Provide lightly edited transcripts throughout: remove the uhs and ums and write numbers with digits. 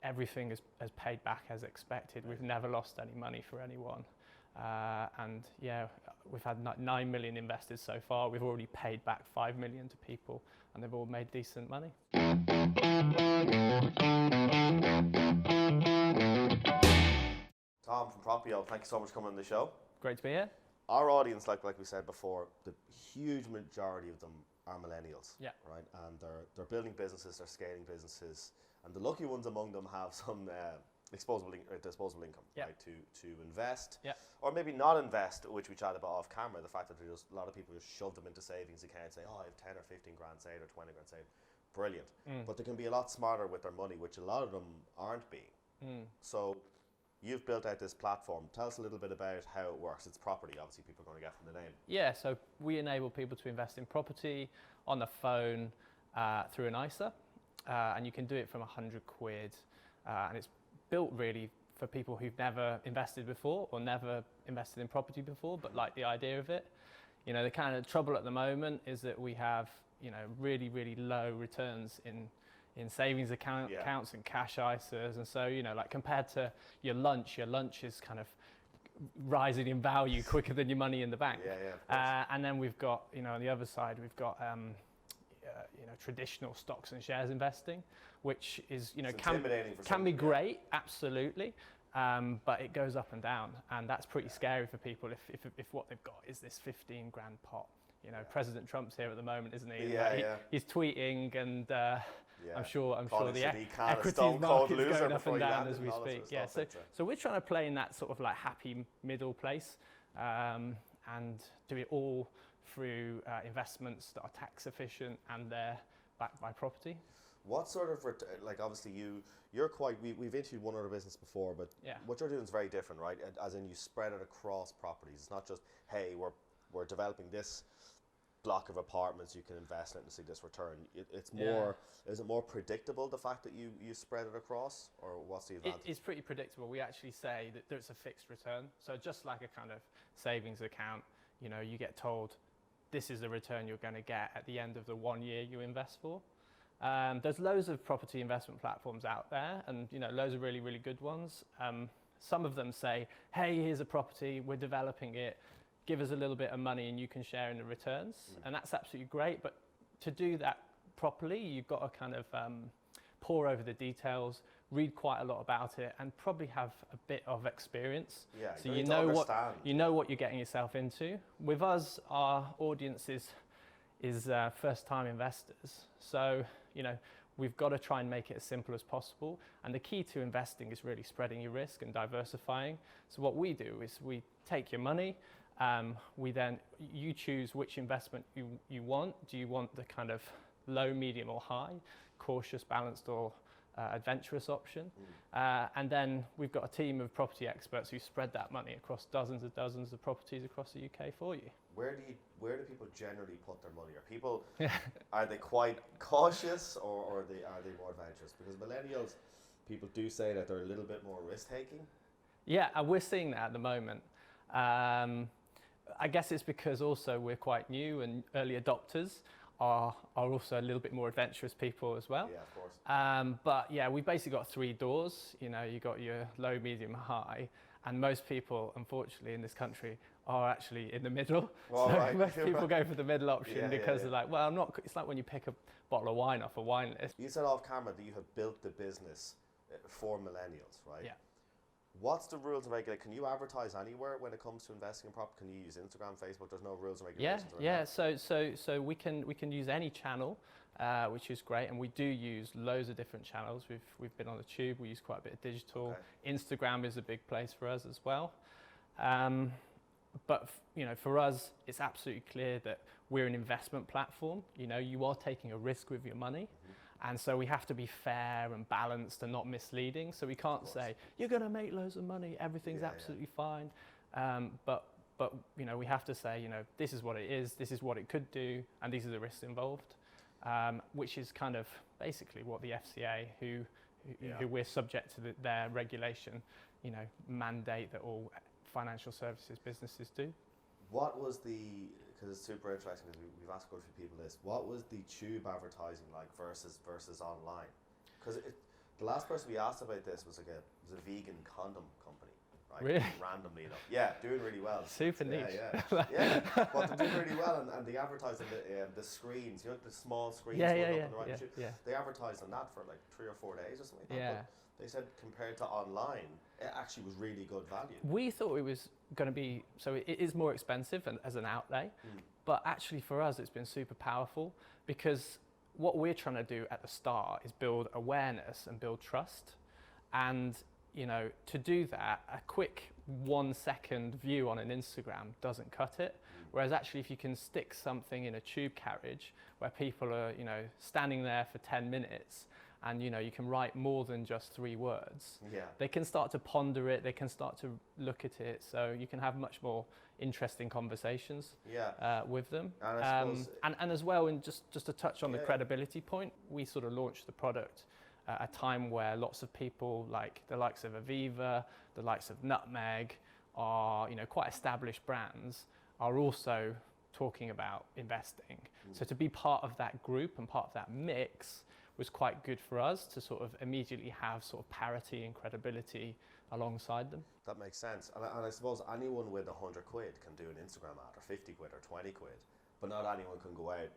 everything has paid back as expected. We've never lost any money for anyone. And yeah, we've had 9 million invested so far. We've already paid back 5 million to people, and they've all made decent money. Tom from Propio, thank you so much for coming on the show. Great to be here. Our audience, like we said before, the huge majority of them are millennials, Yeah. right? And they're building businesses, they're scaling businesses, and the lucky ones among them have some disposable income, Yeah. right? To invest, Yeah. or maybe not invest, which we chatted about off camera. The fact that a lot of people just shove them into savings accounts, say, "Oh, I have 10 or 15 grand saved or 20 grand saved." Brilliant, but they can be a lot smarter with their money, which a lot of them aren't being. So you've built out this platform. Tell us a little bit about how it works. It's property, obviously, people are going to get from the name. Yeah, so we enable people to invest in property on the phone through an ISA, and you can do it from 100 quid, and it's built really for people who've never invested before or never invested in property before, but like the idea of it. You know, the kind of trouble at the moment is that we have, you know, really, really low returns in savings accounts and cash ISAs. And so, you know, like compared to your lunch is kind of rising in value quicker than your money in the bank. And then we've got, you know, on the other side, we've got, you know, traditional stocks and shares investing, which is, you know, can be great, absolutely. But it goes up and down, and that's pretty scary for people if what they've got is this 15 grand pot. You know, President Trump's here at the moment, isn't he? He's tweeting, and I'm sure the equities market's going up and down as we speak. Yeah, so we're trying to play in that sort of like happy middle place, and do it all through investments that are tax efficient and they're backed by property. What sort of, like obviously you're quite, we've interviewed one other business before, but what you're doing is very different, right? As in you spread it across properties. It's not just, hey, we're developing this block of apartments, you can invest in it and see this return. It's more, is it more predictable, the fact that you spread it across, or what's the advantage? It's pretty predictable. We actually say that there's a fixed return. So just like a kind of savings account, you know, you get told this is the return you're going to get at the end of the 1 year you invest for. There's loads of property investment platforms out there, and you know, loads of really, really good ones. Some of them say, hey, here's a property, we're developing it, give us a little bit of money and you can share in the returns. And that's absolutely great, but to do that properly, you've got to kind of pore over the details, read quite a lot about it, and probably have a bit of experience. Yeah, so you know what you're getting yourself into. With us, our audience is first-time investors. So, you know, we've got to try and make it as simple as possible. And the key to investing is really spreading your risk and diversifying. So what we do is we take your money, you choose which investment you want. Do you want the kind of low, medium or high, cautious, balanced or adventurous option? And then we've got a team of property experts who spread that money across dozens of properties across the UK for you. Where do people generally put their money? Are they quite cautious, or are they more adventurous? Because millennials, people do say that they're a little bit more risk taking. Yeah, we're seeing that at the moment. I guess it's because also we're quite new, and early adopters are also a little bit more adventurous people as well. Yeah, of course. But yeah, we've basically got 3 doors. You know, you got your low, medium, high, and most people, unfortunately, in this country are actually in the middle. Well, so right. most people go for the middle option because they're like, well, I'm not. It's like when you pick a bottle of wine off a wine list. You said off camera that you have built the business for millennials, right? Yeah. What's the rules and regulations? Can you advertise anywhere when it comes to investing in property? Can you use Instagram, Facebook? There's no rules and regulations. Yeah. So we can use any channel, which is great, and we do use loads of different channels. We've been on the tube. We use quite a bit of digital. Okay. Instagram is a big place for us as well. But you know, for us, it's absolutely clear that we're an investment platform. You know, you are taking a risk with your money. And so we have to be fair and balanced and not misleading. So we can't say, you're going to make loads of money, everything's absolutely fine. But you know, we have to say, you know, this is what it is, this is what it could do, and these are the risks involved, which is kind of basically what the FCA, who we're subject to their regulation, you know, mandate that all financial services businesses do. What was because it's super interesting, because we've asked quite a few people this, what was the tube advertising like versus online? Because The last person we asked about this was a vegan condom company. Right? Really? Randomly enough. Yeah, doing really well. Super niche. Yeah, but they're doing really well, and they advertise on the screens, you know, the small screens. They advertised on that for like 3 or 4 days or something like that. But they said compared to online, it actually was really good value. We thought it was going to be, so it is more expensive as an outlay, but actually for us it's been super powerful, because what we're trying to do at the start is build awareness and build trust. And you know, to do that, a quick 1 second view on an Instagram doesn't cut it. Whereas actually if you can stick something in a tube carriage where people are, you know, standing there for 10 minutes and, you know, you can write more than just 3 words, they can start to ponder it, they can start to look at it, so you can have much more interesting conversations with them. And as well, and just to touch on the credibility point, we sort of launched the product at a time where lots of people, like the likes of Aviva, the likes of Nutmeg, are, you know, quite established brands, are also talking about investing. So to be part of that group and part of that mix was quite good for us to sort of immediately have sort of parity and credibility alongside them. That makes sense. And I suppose anyone with 100 quid can do an Instagram ad, or 50 quid, or 20 quid, but not anyone can go out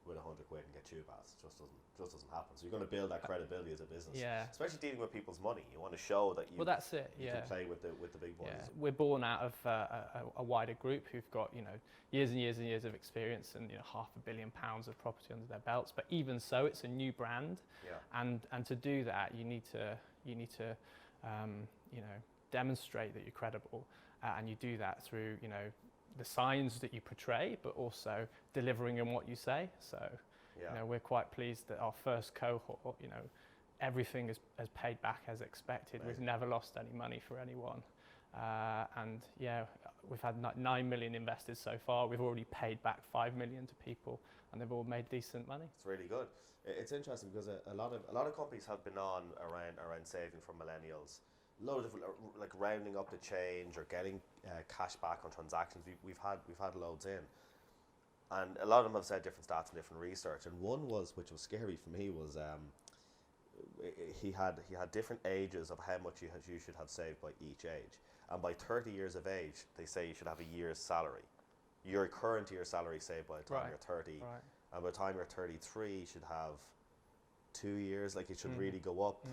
with 100 quid and get tube ads. It just doesn't happen. So you're going to build that credibility as a business, especially dealing with people's money. You want to show that you, that's it. You can play with the big boys. We're born out of a wider group who've got, you know, years and years and years of experience and, you know, £500 million of property under their belts. But even so, it's a new brand, and to do that, you need to you know, demonstrate that you're credible, and you do that through, you know, the signs that you portray, but also delivering on what you say. So, you know, we're quite pleased that our first cohort, you know, everything has paid back as expected. We've never lost any money for anyone. And we've had 9 million invested so far. We've already paid back 5 million to people, and they've all made decent money. It's really good. It's interesting because a lot of companies have been on around saving for millennials. A lot of like rounding up the change or getting cash back on transactions. We've had loads in, and a lot of them have said different stats and different research. And one which was scary for me was he had different ages of how much you should have saved by each age. And by 30 years of age, they say you should have a year's salary, your current year's salary saved by the time you're 30, and by the time you're 33, you should have 2 years. Like it should really go up.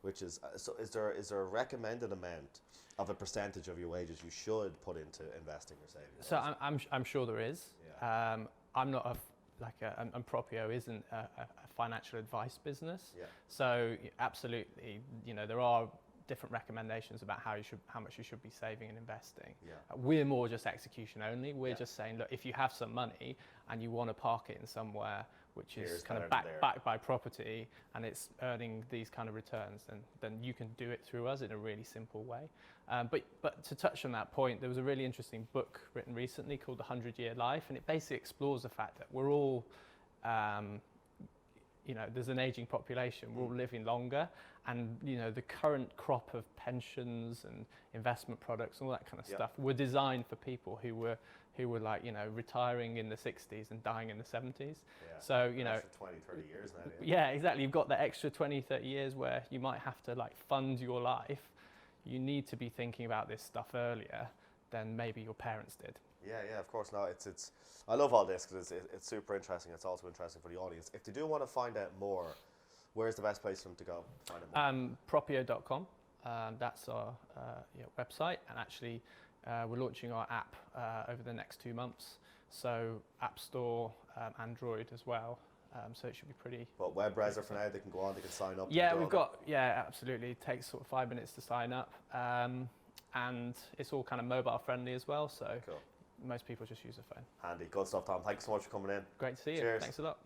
Which is so. Is there a recommended amount of a percentage of your wages you should put into investing or saving? So I'm sure there is. I'm not and Propio isn't a financial advice business. So absolutely, you know, there are different recommendations about how much you should be saving and investing. We're more just execution only. We're just saying, look, if you have some money and you want to park it in somewhere which is kind of backed by property and it's earning these kind of returns, then you can do it through us in a really simple way. But to touch on that point, there was a really interesting book written recently called The 100-Year Life, and it basically explores the fact that we're all, you know, there's an aging population, we're all living longer, and, you know, the current crop of pensions and investment products and all that kind of stuff were designed for people who were like, you know, retiring in the 60s and dying in the 70s. So, you know, 20, 30 years now. Yeah, exactly. You've got the extra 20, 30 years where you might have to like fund your life. You need to be thinking about this stuff earlier than maybe your parents did. Yeah, of course. No, it's. I love all this because it's super interesting. It's also interesting for the audience. If they do want to find out more, where's the best place for them to go find out more? Propio.com. That's our website, and actually we're launching our app over the next 2 months. So App Store, Android as well. So it should be pretty. But web browser for now, they can go on, they can sign up. Yeah, we've got. Yeah, absolutely. It takes sort of 5 minutes to sign up, and it's all kind of mobile friendly as well. So most people just use a phone. Handy, good stuff, Tom. Thanks so much for coming in. Great to see you. Cheers. Thanks a lot.